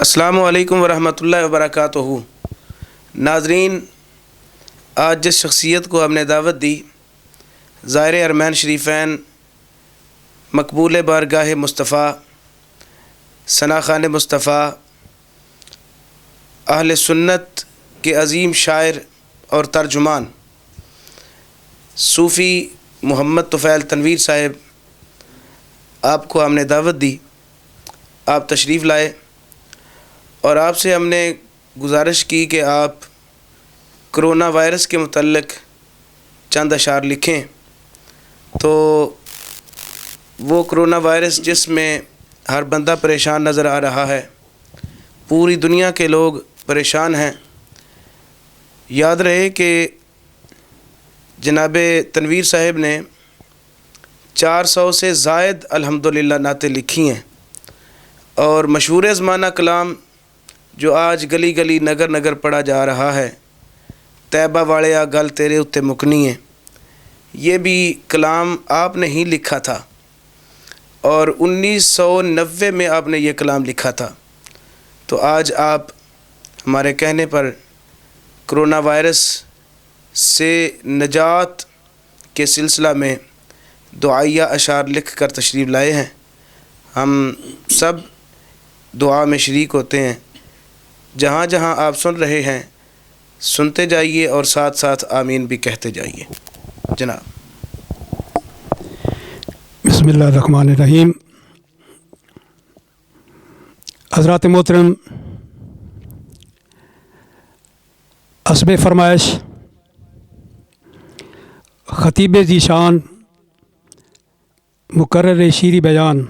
अस्सलामु अलैकुम वरहमतुल्लाहि वबरकातुहू। नाज़रीन, आज जिस शख्सियत को हमने दावत दी, ज़ाहिर अरमैन शरीफ़ैन, मकबूल बारगाह मुस्तफ़ा, सनाख़ान मुस्तफ़ा, अहले सुन्नत के अज़ीम शायर और तर्जुमान सूफ़ी मोहम्मद तुफ़ैल तनवीर साहब, आपको हमने दावत दी, आप तशरीफ़ लाए और आपसे हमने गुजारिश की कि आप कोरोना वायरस के मुतल्लिक़ चंद अशार लिखें। तो वो कोरोना वायरस जिसमें हर बंदा परेशान नज़र आ रहा है, पूरी दुनिया के लोग परेशान हैं। याद रहे कि जनाब तनवीर साहब ने 400 से ज़ायद अल्हम्दुलिल्लाह नाते लिखी हैं और मशहूर ज़माना कलाम जो आज गली गली नगर नगर पढ़ा जा रहा है, तैबा वाले आ गल तेरे उत्ते मुकनी है, ये भी कलाम आपने ही लिखा था और 1990 में आपने ये कलाम लिखा था। तो आज आप हमारे कहने पर कोरोना वायरस से निजात के सिलसिला में दुआया अशार लिख कर तशरीफ़ लाए हैं। हम सब दुआ में शरीक होते हैं। जहाँ जहाँ आप सुन रहे हैं, सुनते जाइए और साथ साथ आमीन भी कहते जाइए। जनाब। बिस्मिल्लाहिर्रहमानिर्रहीम। हज़रात मोहतरम, हस्ब फरमाइश ख़तीब ज़ीशान मुकर्रर शीरी बयान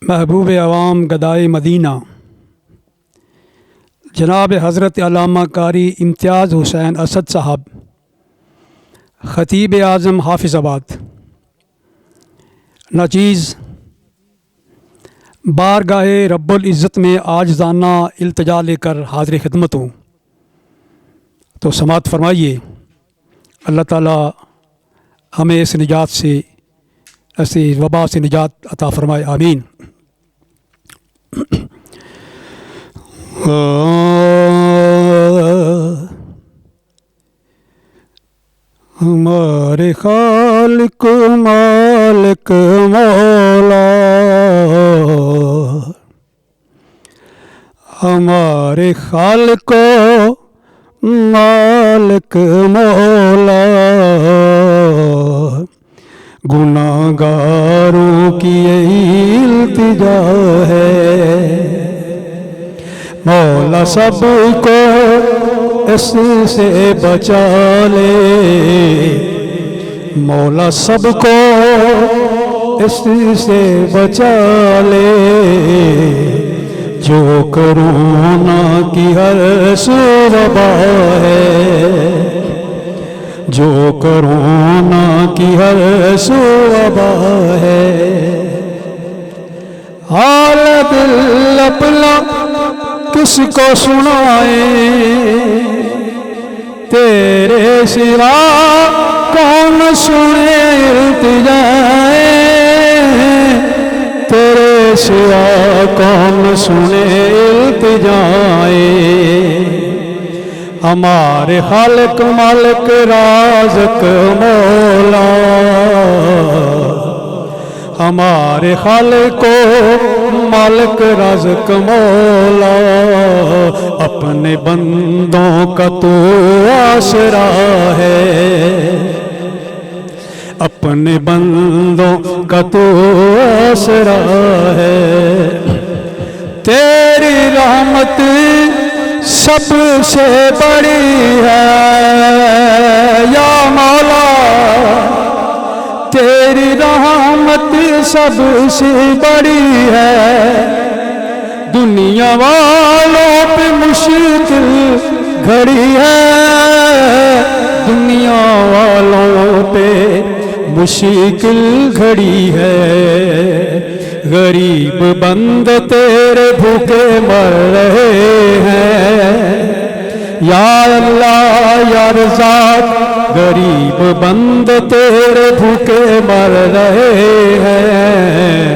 महबूब अवाम गदाए मदीना जनाब हज़रत अल्लामा कारी इम्तियाज़ हुसैन असद साहब, ख़तीब आज़म हाफिज़ाबाद, नाचीज़ बारगाहे रब्बुल इज़्ज़त में आजिज़ाना इल्तिजा लेकर हाज़िर खिदमत हूँ। तो समात फरमाइए, अल्लाह ताला हमें इस निजात से, ऐसे वबा से निजात अता फरमाए, आमीन। हमारे खालिक मालिक मौला, हमारे खालिक मालिक मौला, गुनाहगारों की यही इल्तिजा है। मौला सबको इससे बचा ले, मौला सबको इससे बचा ले, जो कोरोना की हर सूबा है, जो कोरोना की हर सूबा है। हाल दिल अपना किसको सुनाए, तेरे सिवा कौन सुने इल्तिजाए, तेरे सिवा कौन सुने इल्तिजाए। हमारे खालिक मालिक राज़िक मौला, हमारे खालिक मालिक राज़िक मौला, अपने बंदों का तो आसरा है, अपने बंदों का तो आसरा है। तेरी रहमत सबसे बड़ी है या मौला, तेरी रहमत सबसे बड़ी है। दुनिया वालों पे मुश्किल घड़ी है, दुनिया वालों पे मुश्किल घड़ी है। गरीब बंद तेरे भूखे मर रहे हैं, या अल्लाह या रज़ाक, गरीब बंद तेरे भूखे मर रहे हैं।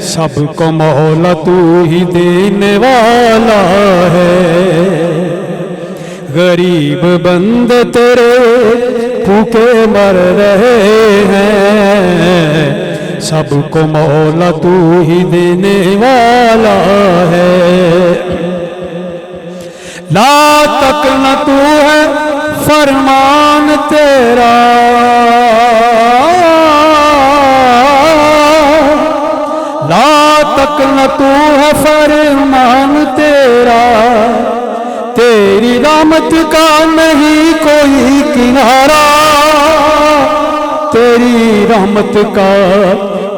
सबको मौला तू ही देने वाला है। गरीब बंदे तेरे भूखे मर रहे हैं, सबको मौला तू ही देने वाला है। ला तक न तू है फरमान तेरा, ला तक न तू है फरमान तेरा, तेरी रहमत का नहीं कोई किनारा, तेरी रहमत का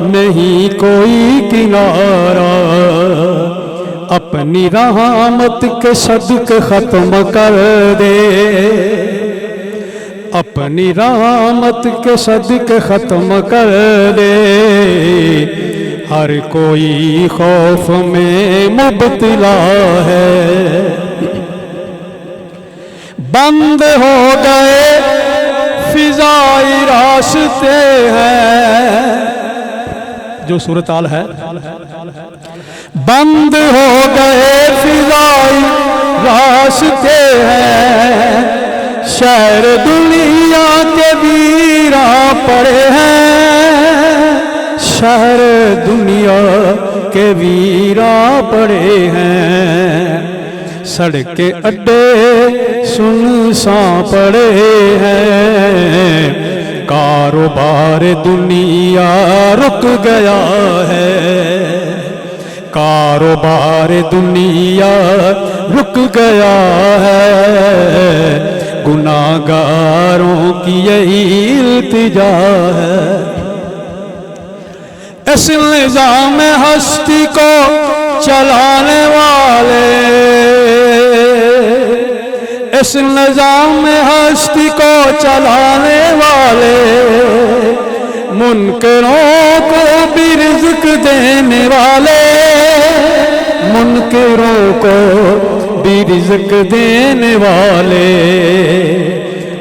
नहीं कोई किनारा। अपनी रहमत के सदक़े ख़त्म कर दे, अपनी रहमत के सदक़े ख़त्म कर दे। हर कोई खौफ में मुब्तला है, बंद हो गए फिजाई रास्ते हैं, जो सूरत हाल है। बंद हो गए फिजाई रास्ते हैं, शहर दुनिया के वीरा पड़े हैं, शहर दुनिया के वीरा पड़े हैं। सड़के अड्डे सुनसान पड़े हैं, कारोबार दुनिया रुक गया है, कारोबार दुनिया रुक गया है। गुनाहगारों की यही इल्तिजा है। इस निज़ाम हस्ती को चलाने वाले, इस निज़ाम हस्ती को चलाने वाले, मुनकरों को भी रिज़्क देने वाले, मुनकरों को भी रिज़्क देने वाले।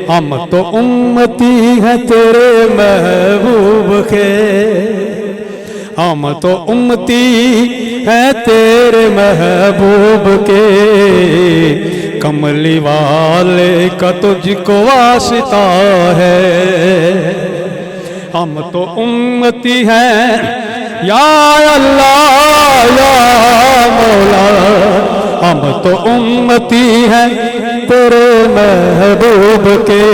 हम तो उम्मती हैं तेरे महबूब के, हम तो उम्मती हैं तेरे महबूब के, कमली वाले का तुझको वास्ता है। हम तो उम्मती हैं या अल्लाह या मौला, हम तो उम्मती हैं तेरे महबूब के,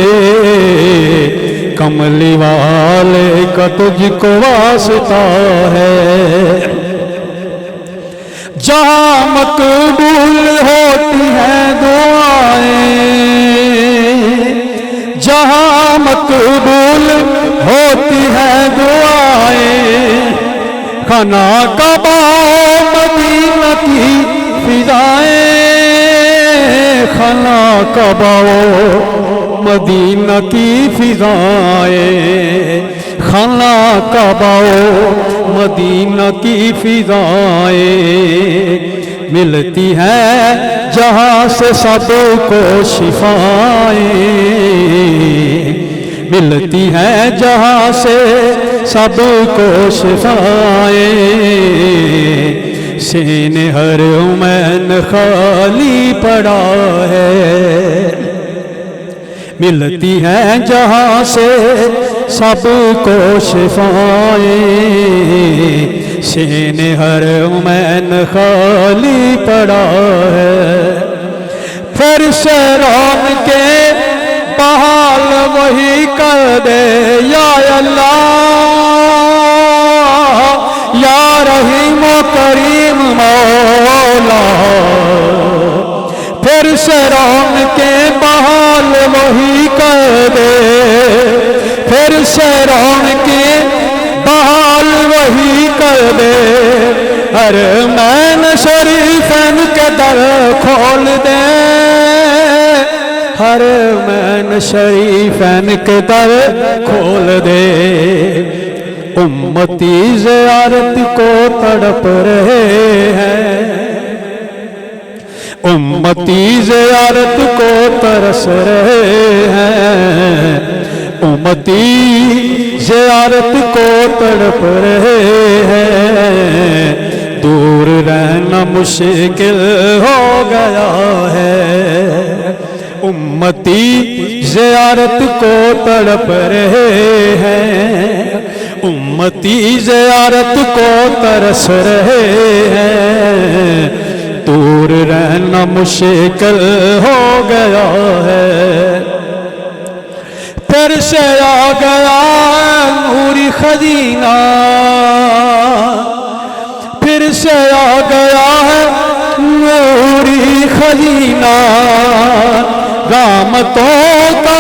कमली वाले का तुझको वास्ता है। जहाँ मकबूल होती हैं दुआएं, जहाँ मकबूल होती हैं दुआएं, खाना कबा मदीना की फिजाएं, खाना कबा मदीना की फिजाएं, खाना कबा मदीना की फिजाएं। मिलती हैं जहाँ से सबको शिफाएं, मिलती हैं जहाँ से सबको शिफाएं। सीने हर उमैन खाली पड़ा है, मिलती हैं जहाँ से सबको शिफाएं। सीने हर उमैन खाली पड़ा है, फिर से रौन के बहाल वही कर दे या अल्लाह, या रहीम व करीम मौला। फिर से रौन के बहाल वही कर दे, फिर से रौन के बहाल वही कर दे। अरे मैन शरीफन के दर खोल दे, हर मैन शरीफन के दर खोल दे। उम्मती ज़ियारत को तड़प रहे हैं, उम्मती ज़ियारत को तरस रहे हैं। उम्मती ज़ियारत को तड़प रहे हैं, दूर रहना मुश्किल हो गया है। उम्मती ज़ियारत को तड़प रहे हैं, उम्मती ज़ियारत को तरस रहे हैं, दूर रहना मुश्किल हो गया है। फिर से आ गया नूरी खजीना, फिर से आ गया है नूरी खजीना, रहमतों का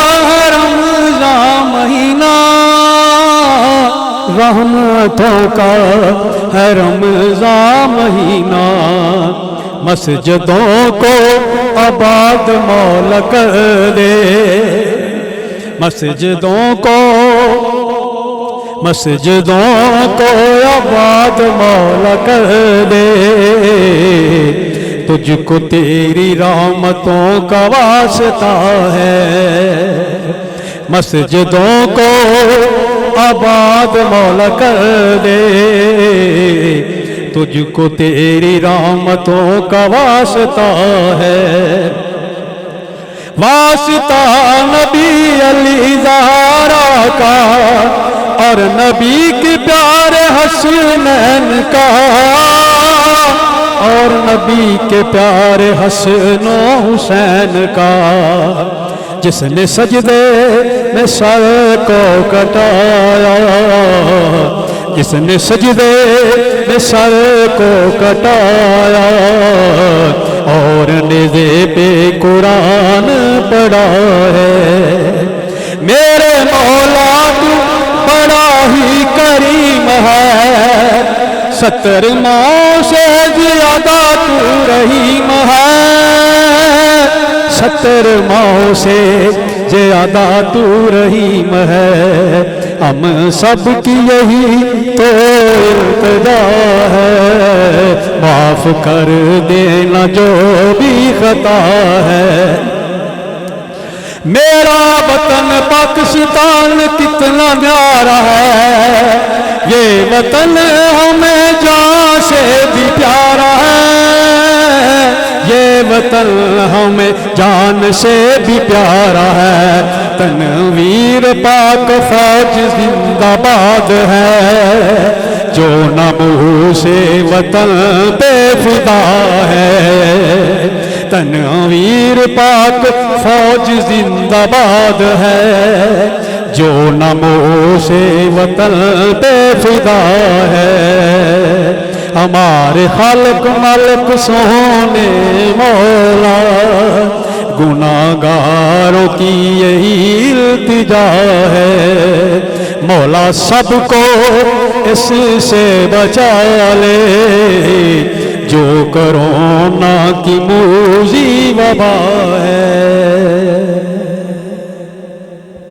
रमज़ान महीना, रहमतों का है रमज़ान महीना। मस्जिदों को आबाद मौला कर दे, मस्जिदों को आबाद मौला कर दे, तुझको तेरी रहमतों का वास्ता है। मस्जिदों को आबाद मौला कर दे, तुझको तेरी रहमतों का वास्ता है। वास्ता नबी अली ज़हरा का और नबी के प्यारे हसनैन का, और नबी के प्यारे हसनो हुसैन का, जिसने सजदे में सर को कटाया, जिसने सजदे में सर को कटाया, और निज़े पे कुरान पढ़ा है। मेरे मौला तू बड़ा ही करीम है, 70 माओ से ज्यादा तू रहीम है, 70 माओ से ज्यादा तू रहीम है। हम सब की यही तो इल्तिजा है, माफ कर देना जो भी खता है। मेरा वतन पाकिस्तान कितना प्यारा है, ये वतन हमें जान से भी प्यारा है, ये वतन हमें जान से भी प्यारा है। तनवीर पाक फौज जिंदाबाद है, जो न मुँह से वतन पे फिदा है। तनवीर पाक फौज जिंदाबाद है, जो न मुँह से वतन पे फिदा है। हमारे खालिक मालिक सोने मौला, गुनाहगारों की यही इल्तिजा है। मौला सबको इससे बचा ले, जो कोरोना की मूजी वबा है।